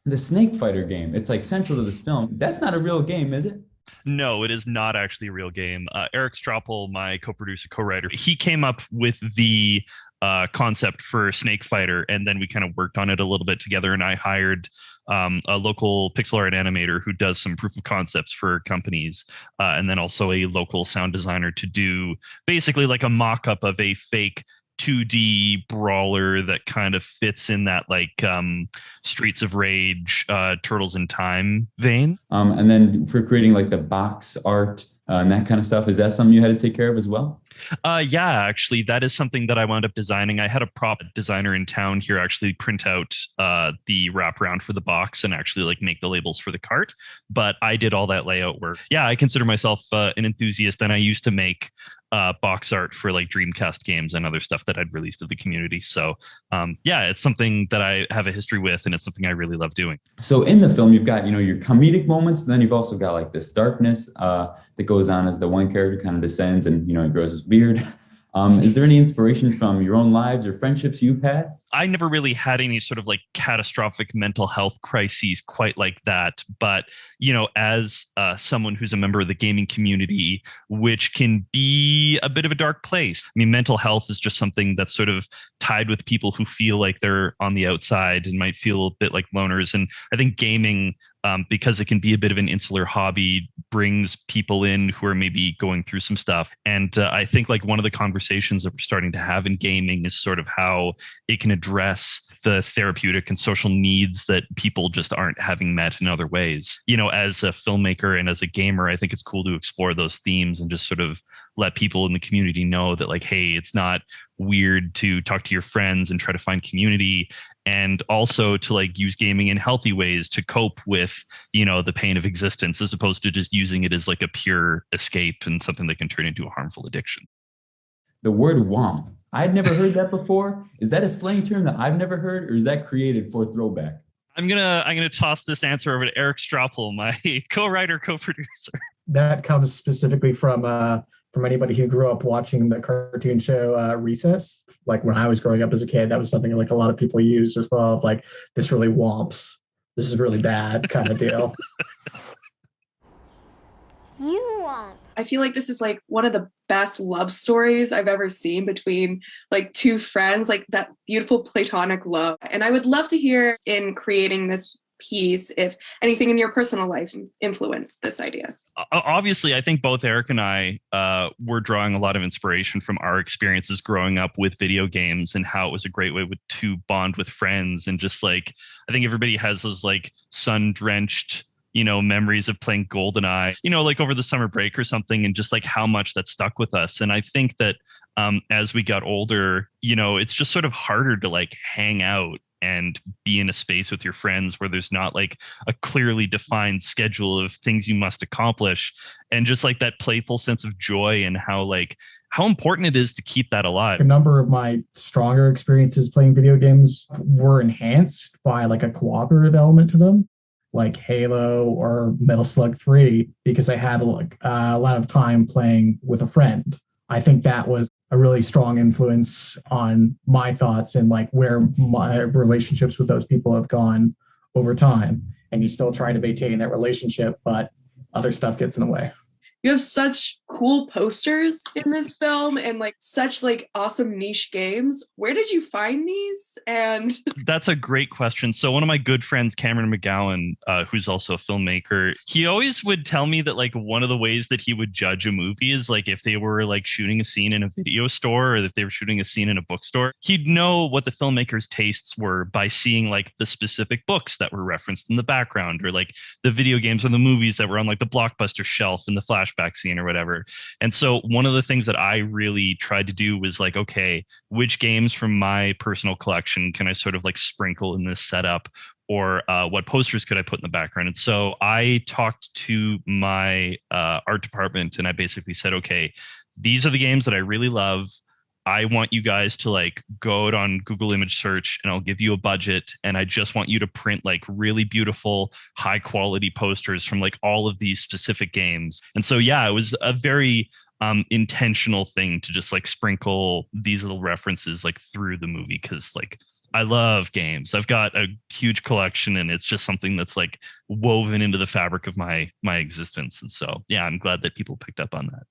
The Snake Fighter game. It's like central to this film. That's not a real game, is it? No, it is not actually a real game. Eric Stroppel, my co-producer, co-writer, he came up with the concept for Snake Fighter, and then we kind of worked on it a little bit together. And I hired a local pixel art animator who does some proof of concepts for companies, and then also a local sound designer to do basically like a mock-up of a fake 2D brawler that kind of fits in that like Streets of Rage, Turtles in Time vein. And then for creating like the box art and that kind of stuff, is that something you had to take care of as well? Yeah, actually, that is something that I wound up designing. I had a prop designer in town here actually print out the wraparound for the box and actually like make the labels for the cart. But I did all that layout work. Yeah, I consider myself an enthusiast, and I used to make box art for like Dreamcast games and other stuff that I'd released to the community. So yeah, it's something that I have a history with, and it's something I really love doing. So in the film, you've got, your comedic moments, but then you've also got like this darkness that goes on as the one character kind of descends and, he grows his beard. Is there any inspiration from your own lives or friendships you've had? I never really had any sort of like catastrophic mental health crises quite like that. But, as someone who's a member of the gaming community, which can be a bit of a dark place. I mean, mental health is just something that's sort of tied with people who feel like they're on the outside and might feel a bit like loners. And I think gaming, because it can be a bit of an insular hobby, brings people in who are maybe going through some stuff. And I think like one of the conversations that we're starting to have in gaming is sort of how it can address the therapeutic and social needs that people just aren't having met in other ways. As a filmmaker and as a gamer, I think it's cool to explore those themes and just sort of let people in the community know that like, hey, it's not weird to talk to your friends and try to find community, and also to like use gaming in healthy ways to cope with, the pain of existence, as opposed to just using it as like a pure escape and something that can turn into a harmful addiction. The word womp. I'd never heard that before. Is that a slang term that I've never heard, or is that created for Throwback? I'm gonna toss this answer over to Eric Stroppel, my co-writer, co-producer. That comes specifically from anybody who grew up watching the cartoon show Recess. Like when I was growing up as a kid, that was something like a lot of people used as well. Of like, this really womps. This is really bad kind of deal. You won't. I feel like this is like one of the best love stories I've ever seen between like two friends, like that beautiful platonic love. And I would love to hear in creating this piece if anything in your personal life influenced this idea. Obviously, I think both Eric and I were drawing a lot of inspiration from our experiences growing up with video games and how it was a great way to bond with friends. And just like, I think everybody has those like sun-drenched memories of playing GoldenEye, like over the summer break or something, and just like how much that stuck with us. And I think that as we got older, it's just sort of harder to like hang out and be in a space with your friends where there's not like a clearly defined schedule of things you must accomplish, and just like that playful sense of joy and how important it is to keep that alive. A number of my stronger experiences playing video games were enhanced by like a cooperative element to them, like Halo or Metal Slug 3, because I had a lot of time playing with a friend. I think that was a really strong influence on my thoughts and like where my relationships with those people have gone over time. And you still try to maintain that relationship, but other stuff gets in the way. You have such cool posters in this film and like such like awesome niche games. Where did you find these? And that's a great question. So one of my good friends, Cameron McGowan, who's also a filmmaker, he always would tell me that like one of the ways that he would judge a movie is like if they were like shooting a scene in a video store or if they were shooting a scene in a bookstore, he'd know what the filmmaker's tastes were by seeing like the specific books that were referenced in the background, or like the video games or the movies that were on like the Blockbuster shelf in the flashback scene or whatever. And so one of the things that I really tried to do was like, okay, which games from my personal collection can I sort of like sprinkle in this setup, or what posters could I put in the background? And so I talked to my art department and I basically said, okay, these are the games that I really love. I want you guys to like go out on Google image search and I'll give you a budget. And I just want you to print like really beautiful, high quality posters from like all of these specific games. And so, yeah, it was a very intentional thing to just like sprinkle these little references like through the movie. Cause like I love games. I've got a huge collection, and it's just something that's like woven into the fabric of my existence. And so, yeah, I'm glad that people picked up on that.